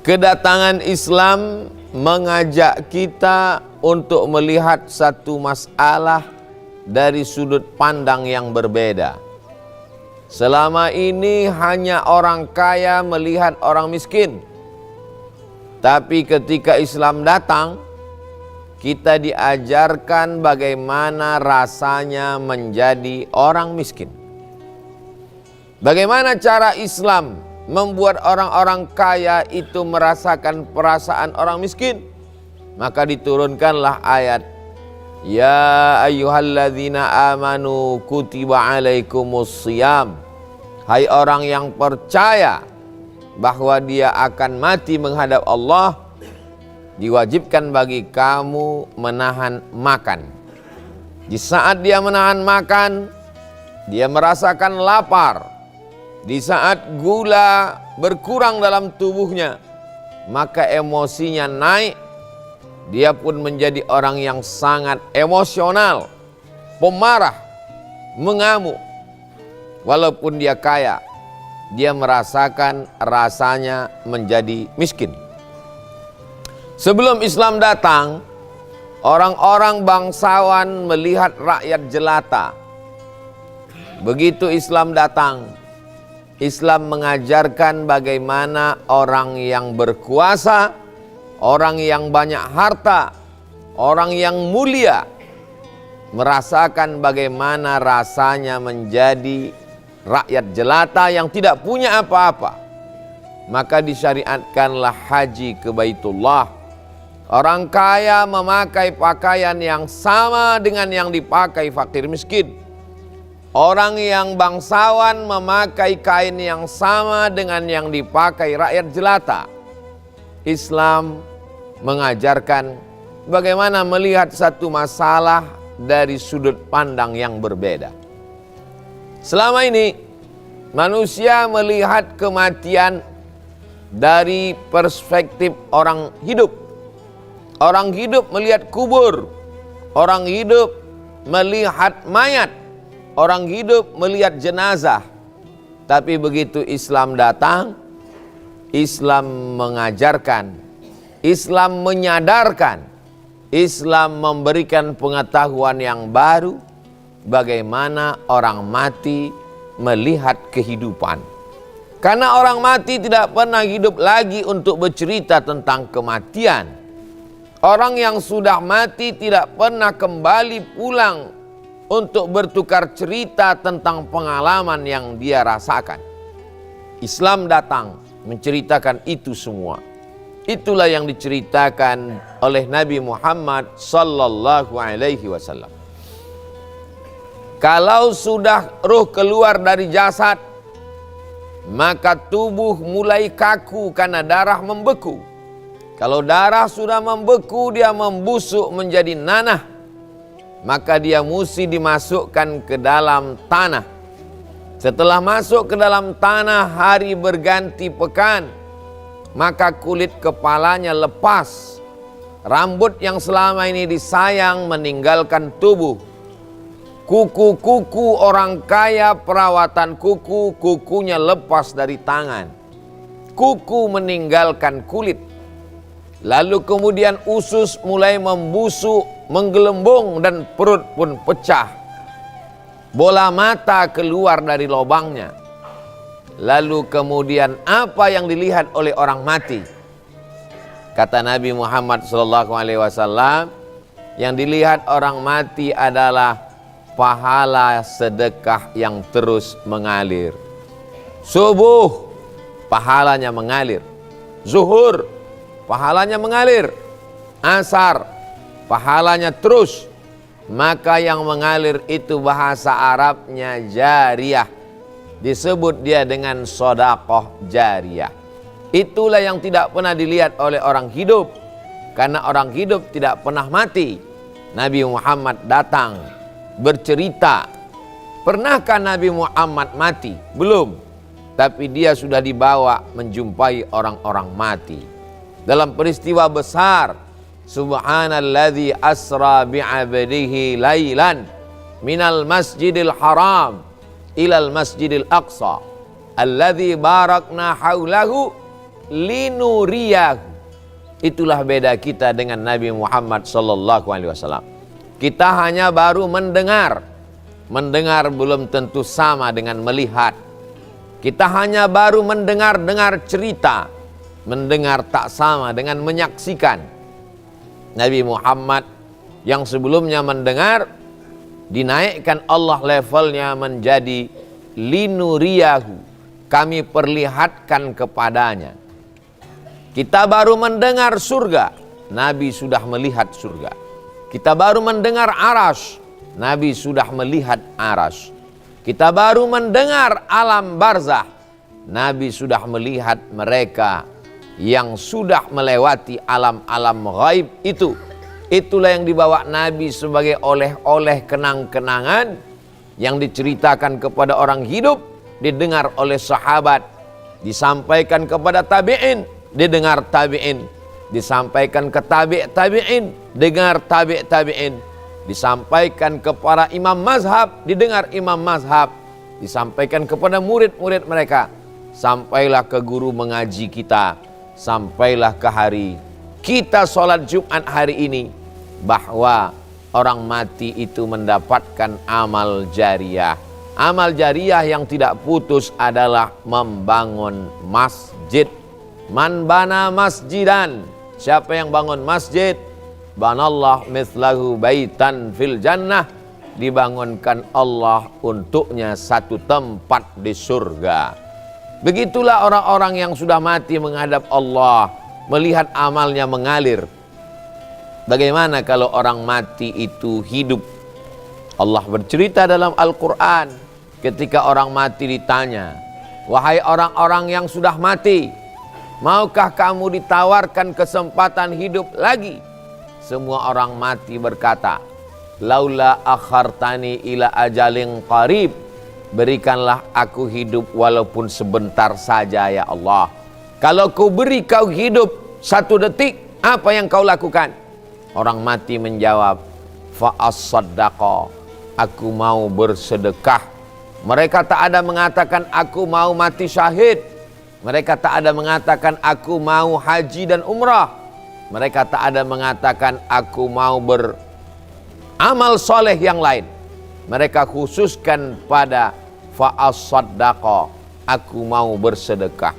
Kedatangan Islam mengajak kita untuk melihat satu masalah dari sudut pandang yang berbeda. Selama ini hanya orang kaya melihat orang miskin. Tapi ketika Islam datang, kita diajarkan bagaimana rasanya menjadi orang miskin. Bagaimana cara Islam membuat orang-orang kaya itu merasakan perasaan orang miskin? Maka diturunkanlah ayat, Ya ayyuhalladzina amanu kutiba alaikumus siyam. Hai orang yang percaya bahwa dia akan mati menghadap Allah, diwajibkan bagi kamu menahan makan. Di saat dia menahan makan, dia merasakan lapar. Di saat gula berkurang dalam tubuhnya, maka emosinya naik. Dia pun menjadi orang yang sangat emosional, pemarah, mengamuk. Walaupun dia kaya, dia merasakan rasanya menjadi miskin. Sebelum Islam datang, orang-orang bangsawan melihat rakyat jelata. Begitu Islam datang, Islam mengajarkan bagaimana orang yang berkuasa, orang yang banyak harta, orang yang mulia merasakan bagaimana rasanya menjadi rakyat jelata yang tidak punya apa-apa. Maka disyariatkanlah haji ke Baitullah. Orang kaya memakai pakaian yang sama dengan yang dipakai fakir miskin. Orang yang bangsawan memakai kain yang sama dengan yang dipakai rakyat jelata. Islam mengajarkan bagaimana melihat satu masalah dari sudut pandang yang berbeda. Selama ini manusia melihat kematian dari perspektif orang hidup. Orang hidup melihat kubur. Orang hidup melihat mayat. Orang hidup melihat jenazah. Tapi begitu Islam datang, Islam mengajarkan, Islam menyadarkan, Islam memberikan pengetahuan yang baru bagaimana orang mati melihat kehidupan. Karena orang mati tidak pernah hidup lagi untuk bercerita tentang kematian. Orang yang sudah mati tidak pernah kembali pulang untuk bertukar cerita tentang pengalaman yang dia rasakan. Islam datang menceritakan itu semua. Itulah yang diceritakan oleh Nabi Muhammad sallallahu alaihi wasallam. Kalau sudah ruh keluar dari jasad, maka tubuh mulai kaku karena darah membeku. Kalau darah sudah membeku, dia membusuk menjadi nanah. Maka dia mesti dimasukkan ke dalam tanah. Setelah masuk ke dalam tanah, hari berganti pekan, maka kulit kepalanya lepas. Rambut yang selama ini disayang meninggalkan tubuh. Kuku-kuku orang kaya, perawatan kuku, kukunya lepas dari tangan. Kuku meninggalkan kulit. Lalu kemudian usus mulai membusuk, menggelembung, dan perut pun pecah. Bola mata keluar dari lubangnya. Lalu kemudian apa yang dilihat oleh orang mati? Kata Nabi Muhammad SAW, yang dilihat orang mati adalah pahala sedekah yang terus mengalir. Subuh, pahalanya mengalir. Zuhur, pahalanya mengalir. Asar, pahalanya terus. Maka yang mengalir itu bahasa Arabnya jariyah. Disebut dia dengan sedekah jariyah. Itulah yang tidak pernah dilihat oleh orang hidup. Karena orang hidup tidak pernah mati. Nabi Muhammad datang bercerita. Pernahkah Nabi Muhammad mati? Belum. Tapi dia sudah dibawa menjumpai orang-orang mati. Dalam peristiwa besar, Subhanalladzi asra bi'abdihi lailan minal masjidil haram ilal masjidil aqsa alladzi barakna haulahu linuriyahu. Itulah beda kita dengan Nabi Muhammad sallallahu alaihi wasallam. Kita hanya baru mendengar. Mendengar belum tentu sama dengan melihat. Kita hanya baru mendengar cerita. Mendengar tak sama dengan menyaksikan. Nabi Muhammad yang sebelumnya mendengar, dinaikkan Allah levelnya menjadi linuriyahu. Kami perlihatkan kepadanya. Kita baru mendengar surga, Nabi sudah melihat surga. Kita baru mendengar arasy, Nabi sudah melihat arasy. Kita baru mendengar alam barzah, Nabi sudah melihat mereka yang sudah melewati alam-alam ghaib itu. Itulah yang dibawa Nabi sebagai oleh-oleh kenang-kenangan yang diceritakan kepada orang hidup, didengar oleh sahabat, disampaikan kepada tabi'in, didengar tabi'in, disampaikan ke tabi'in, dengar tabi'in, disampaikan kepada imam mazhab, didengar imam mazhab, disampaikan kepada murid-murid mereka, sampailah ke guru mengaji kita, sampailah ke hari kita sholat Jumat hari ini, bahwa orang mati itu mendapatkan amal jariyah. Amal jariyah yang tidak putus adalah membangun masjid. Man bana masjidan, siapa yang bangun masjid, banallah mithlahu baitan fil jannah, dibangunkan Allah untuknya satu tempat di surga. Begitulah orang-orang yang sudah mati menghadap Allah, melihat amalnya mengalir. Bagaimana kalau orang mati itu hidup? Allah bercerita dalam Al-Quran, ketika orang mati ditanya, wahai orang-orang yang sudah mati, maukah kamu ditawarkan kesempatan hidup lagi? Semua orang mati berkata, laula akhartani ila ajalin qarib, berikanlah aku hidup walaupun sebentar saja ya Allah. Kalau kau beri kau hidup 1 detik, apa yang kau lakukan? Orang mati menjawab, fa'as-saddaqa, aku mau bersedekah. Mereka tak ada mengatakan aku mau mati syahid. Mereka tak ada mengatakan aku mau haji dan umrah. Mereka tak ada mengatakan aku mau beramal soleh yang lain. Mereka khususkan pada fa'as-saddaqa, aku mau bersedekah.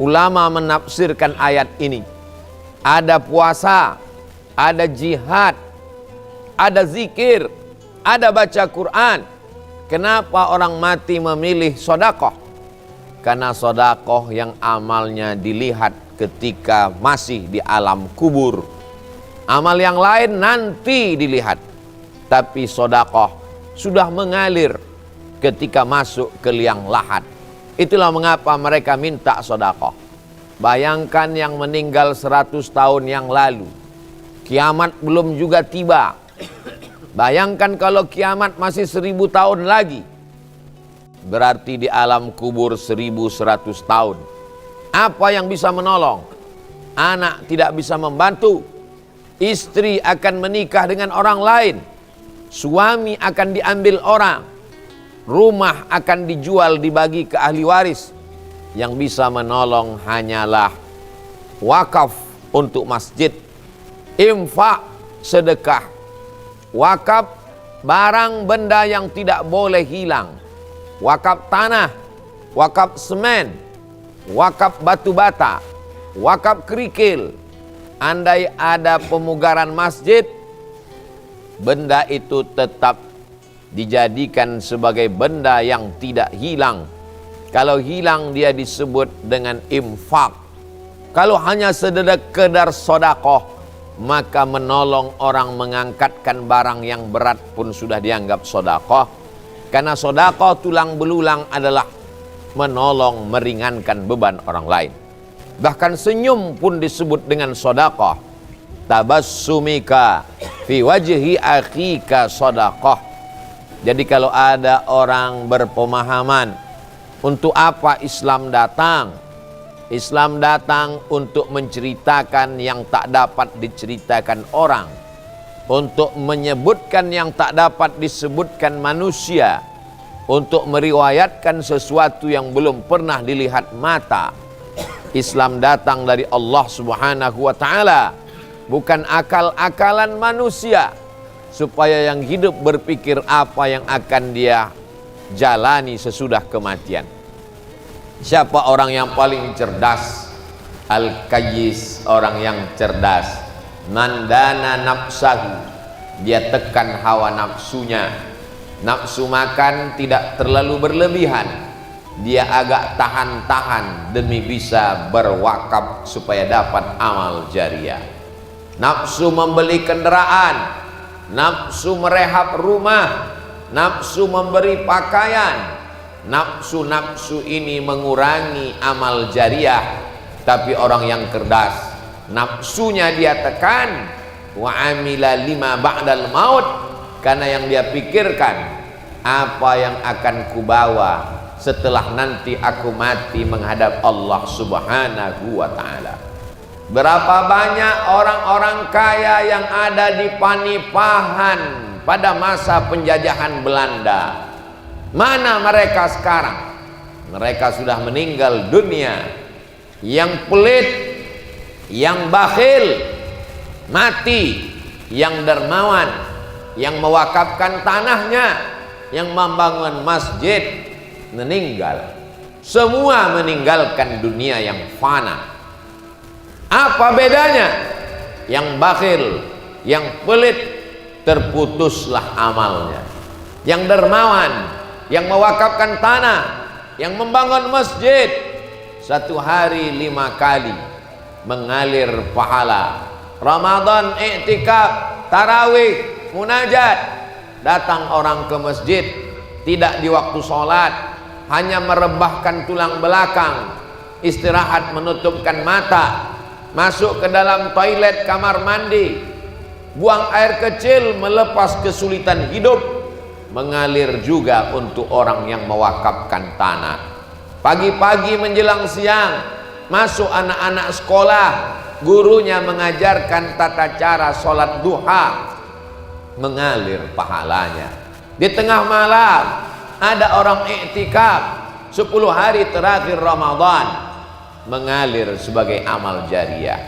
Ulama menafsirkan ayat ini. Ada puasa, ada jihad, ada zikir, ada baca Quran. Kenapa orang mati memilih sedekah? Karena sedekah yang amalnya dilihat ketika masih di alam kubur. Amal yang lain nanti dilihat. Tapi sedekah sudah mengalir ketika masuk ke liang lahat. Itulah mengapa mereka minta sedekah. Bayangkan yang meninggal 100 tahun yang lalu, kiamat belum juga tiba. Bayangkan kalau kiamat masih 1000 tahun lagi, berarti di alam kubur 1100 tahun. Apa yang bisa menolong? Anak tidak bisa membantu. Istri akan menikah dengan orang lain. Suami akan diambil orang. Rumah akan dijual, dibagi ke ahli waris. Yang bisa menolong hanyalah wakaf untuk masjid, infak, sedekah. Wakaf barang benda yang tidak boleh hilang. Wakaf tanah, wakaf semen, wakaf batu bata, wakaf kerikil. Andai ada pemugaran masjid, benda itu tetap dijadikan sebagai benda yang tidak hilang. Kalau hilang dia disebut dengan infak. Kalau hanya sekedar sedekah, maka menolong orang mengangkatkan barang yang berat pun sudah dianggap sedekah. Karena sedekah tulang belulang adalah menolong, meringankan beban orang lain. Bahkan senyum pun disebut dengan sedekah. Tabassumika fi wajhi akhika sedekah. Jadi kalau ada orang berpemahaman, untuk apa Islam datang? Islam datang untuk menceritakan yang tak dapat diceritakan orang, untuk menyebutkan yang tak dapat disebutkan manusia, untuk meriwayatkan sesuatu yang belum pernah dilihat mata. Islam datang dari Allah Subhanahu wa ta'ala, bukan akal-akalan manusia, supaya yang hidup berpikir apa yang akan dia jalani sesudah kematian. Siapa orang yang paling cerdas? Al-Qayyis, orang yang cerdas. Mandana nafsahu, dia tekan hawa nafsunya. Nafsu makan tidak terlalu berlebihan, dia agak tahan-tahan demi bisa berwakaf supaya dapat amal jariah. Nafsu membeli kendaraan, nafsu merehab rumah, nafsu memberi pakaian. Nafsu-nafsu ini mengurangi amal jariah. Tapi orang yang cerdas, nafsunya dia tekan. Wa amila lima ba'dal maut, karena yang dia pikirkan, apa yang akan kubawa setelah nanti aku mati menghadap Allah Subhanahu wa ta'ala. Berapa banyak orang-orang kaya yang ada di Panipahan pada masa penjajahan Belanda? Mana mereka sekarang? Mereka sudah meninggal dunia. Yang pelit, yang bakhil mati, yang dermawan, yang mewakafkan tanahnya, yang membangun masjid meninggal. Semua meninggalkan dunia yang fana. Apa bedanya? Yang bakhil, yang pelit, terputuslah amalnya. Yang dermawan, yang mewakafkan tanah, yang membangun masjid, satu hari 5 kali mengalir pahala. Ramadan iktikaf, tarawih, munajat. Datang orang ke masjid tidak di waktu sholat, hanya merebahkan tulang belakang, istirahat menutupkan mata, masuk ke dalam toilet kamar mandi, buang air kecil melepas kesulitan hidup. Mengalir juga untuk orang yang mewakafkan tanah. Pagi-pagi menjelang siang masuk anak-anak sekolah, gurunya mengajarkan tata cara sholat duha, mengalir pahalanya. Di tengah malam ada orang iktikaf 10 hari terakhir Ramadan, mengalir sebagai amal jariah.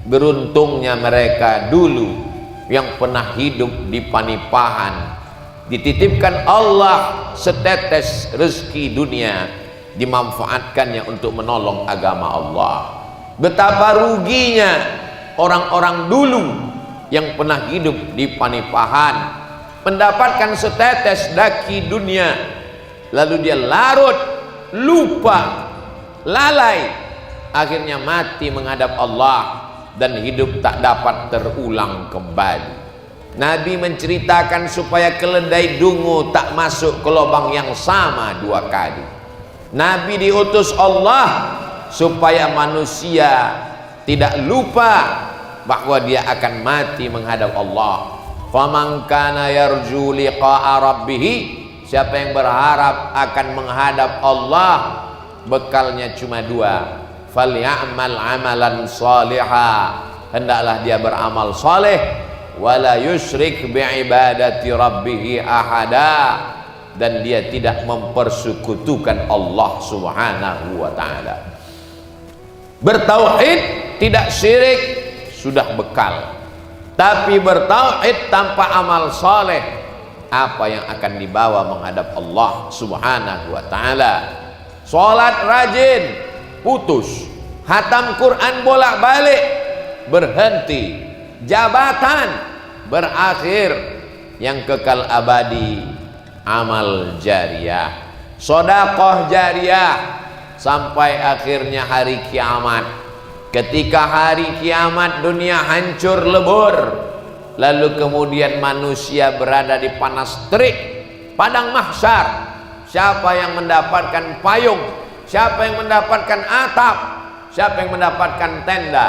Beruntungnya mereka dulu yang pernah hidup di Panipahan, dititipkan Allah setetes rezeki dunia, dimanfaatkannya untuk menolong agama Allah. Betapa ruginya orang-orang dulu yang pernah hidup di Panipahan, mendapatkan setetes daki dunia, lalu dia larut, lupa, lalai, akhirnya mati menghadap Allah dan hidup tak dapat terulang kembali. Nabi menceritakan supaya keledai dungu tak masuk ke lubang yang sama 2 kali. Nabi diutus Allah supaya manusia tidak lupa bahwa dia akan mati menghadap Allah. Faman kana yarju liqa'a rabbih, siapa yang berharap akan menghadap Allah, bekalnya cuma 2. Falyamal amalan salihah, hendaklah dia beramal saleh, wala yusyrik bi'ibadati rabbih ahada, dan dia tidak mempersekutukan Allah Subhanahu wa ta'ala. Bertauhid, tidak syirik, sudah bekal. Tapi bertauhid tanpa amal saleh, apa yang akan dibawa menghadap Allah Subhanahu wa ta'ala? Salat rajin, putus. Hatam Quran bolak-balik, berhenti. Jabatan, berakhir. Yang kekal abadi, amal jariah. Sedekah jariah sampai akhirnya hari kiamat. Ketika hari kiamat dunia hancur lebur, lalu kemudian manusia berada di panas terik padang mahsyar. Siapa yang mendapatkan payung? Siapa yang mendapatkan atap? Siapa yang mendapatkan tenda?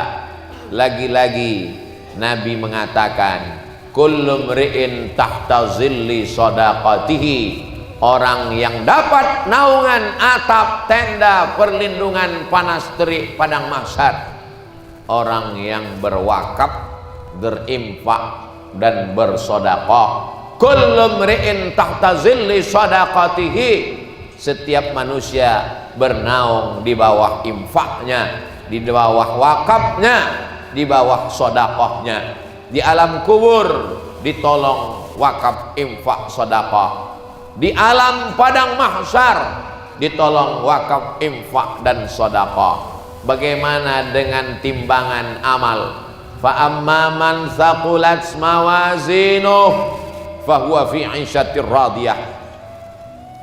Lagi-lagi Nabi mengatakan, kullu mri'in tahta zilli shadaqatihi, orang yang dapat naungan atap tenda perlindungan panas terik padang mahsyar, orang yang berwakaf, berinfak dan bersedekah. Kullu mri'in tahta zilli shadaqatihi, setiap manusia bernaung di bawah infaknya, di bawah wakafnya, di bawah sodakohnya. Di alam kubur ditolong wakaf, infak, sodakoh. Di alam padang mahsyar ditolong wakaf, infak, dan sodakoh. Bagaimana dengan timbangan amal? Fa amma man thaqulat mawazinuh fahuwa fi 'ishatir radiyah.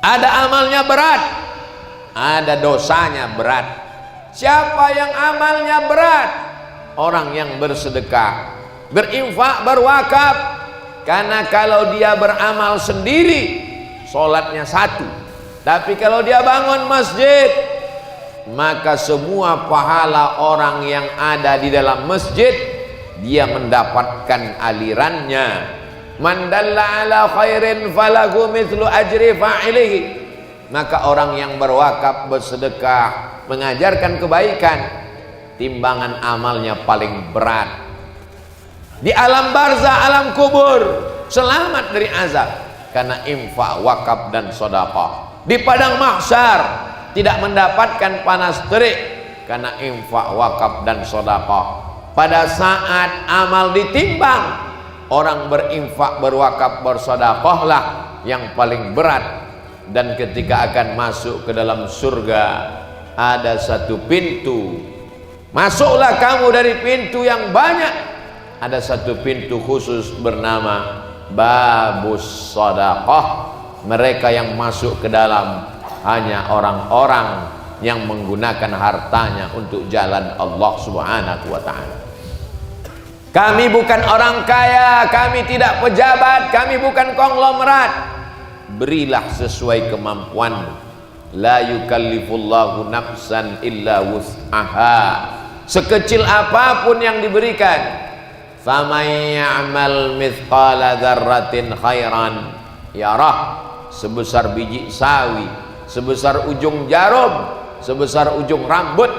Ada amalnya berat, ada dosanya berat. Siapa yang amalnya berat? Orang yang bersedekah, berinfak, berwakaf. Karena kalau dia beramal sendiri, sholatnya satu. Tapi kalau dia bangun masjid, maka semua pahala orang yang ada di dalam masjid, dia mendapatkan alirannya. Man dalla ala khairin falahu mithlu ajri fa'ilihi. Maka orang yang berwakaf, bersedekah, mengajarkan kebaikan, timbangan amalnya paling berat. Di alam barzah, alam kubur, selamat dari azab karena infak, wakaf, dan sedekah. Di padang mahsyar tidak mendapatkan panas terik karena infak, wakaf, dan sedekah. Pada saat amal ditimbang, orang berinfak, berwakaf, bersedekahlah yang paling berat. Dan ketika akan masuk ke dalam surga, ada satu pintu. Masuklah kamu dari pintu yang banyak. Ada satu pintu khusus bernama Babus Shadaqah. Mereka yang masuk ke dalam hanya orang-orang yang menggunakan hartanya untuk jalan Allah Subhanahu wa ta'ala. Kami bukan orang kaya, kami tidak pejabat, kami bukan konglomerat. Berilah sesuai kemampuanmu. La yukallifullahu nafsan illa wus'aha. Sekecil apapun yang diberikan. Faman ya'mal mithqala dzarratin khairan yarah. Sebesar biji sawi, sebesar ujung jarum, sebesar ujung rambut,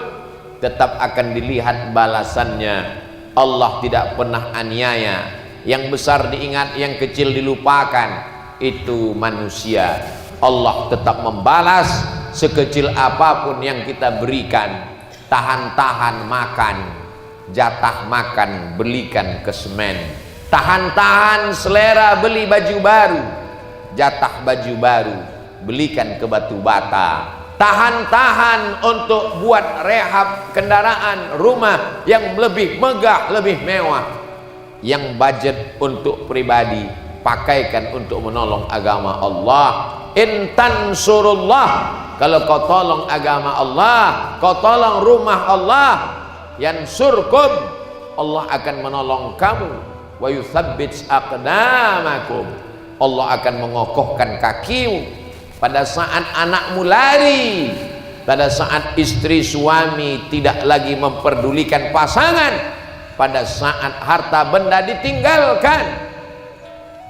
tetap akan dilihat balasannya. Allah tidak pernah aniaya. Yang besar diingat, yang kecil dilupakan. Itu manusia. Allah tetap membalas sekecil apapun yang kita berikan. Tahan-tahan makan, jatah makan belikan ke semen. Tahan-tahan selera beli baju baru, jatah baju baru belikan ke batu bata. Tahan-tahan untuk buat rehab kendaraan, rumah yang lebih megah, lebih mewah. Yang budget untuk pribadi, pakaikan untuk menolong agama Allah. Intan surullah, kalau kau tolong agama Allah, kau tolong rumah Allah, yansurkum, Allah akan menolong kamu. Wa yuthabbit aqdamakum, Allah akan mengokohkan kakimu. Pada saat anakmu lari, pada saat istri suami tidak lagi memperdulikan pasangan, pada saat harta benda ditinggalkan,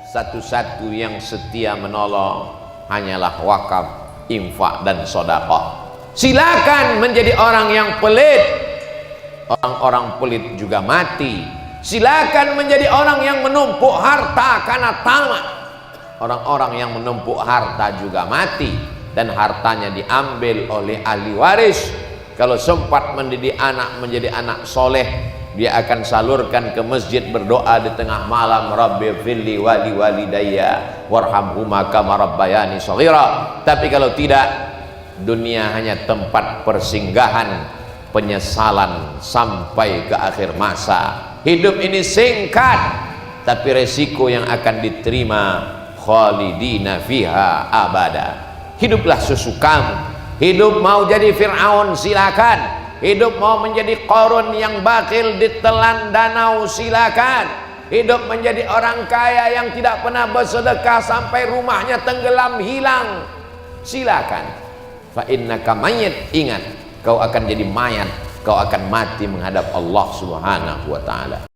satu-satu yang setia menolong hanyalah wakaf, infak, dan sedekah. Silakan menjadi orang yang pelit. Orang-orang pelit juga mati. Silakan menjadi orang yang menumpuk harta karena tamak. Orang-orang yang menumpuk harta juga mati dan hartanya diambil oleh ahli waris. Kalau sempat mendidik anak menjadi anak soleh, dia akan salurkan ke masjid berdoa di tengah malam, Rabbi firli wali walidayya warhamhuma kama rabbayani shaghira. Tapi kalau tidak, dunia hanya tempat persinggahan penyesalan sampai ke akhir masa. Hidup ini singkat, tapi resiko yang akan diterima khalidina fiha abada. Hiduplah sesukamu. Hidup mau jadi Fir'aun, silakan. Hidup mau menjadi Qarun yang bakil ditelan danau, silakan. Hidup menjadi orang kaya yang tidak pernah bersedekah sampai rumahnya tenggelam hilang, silakan. Fa innaka mayyit, ingat, kau akan jadi mayat, kau akan mati menghadap Allah Subhanahu wa ta'ala.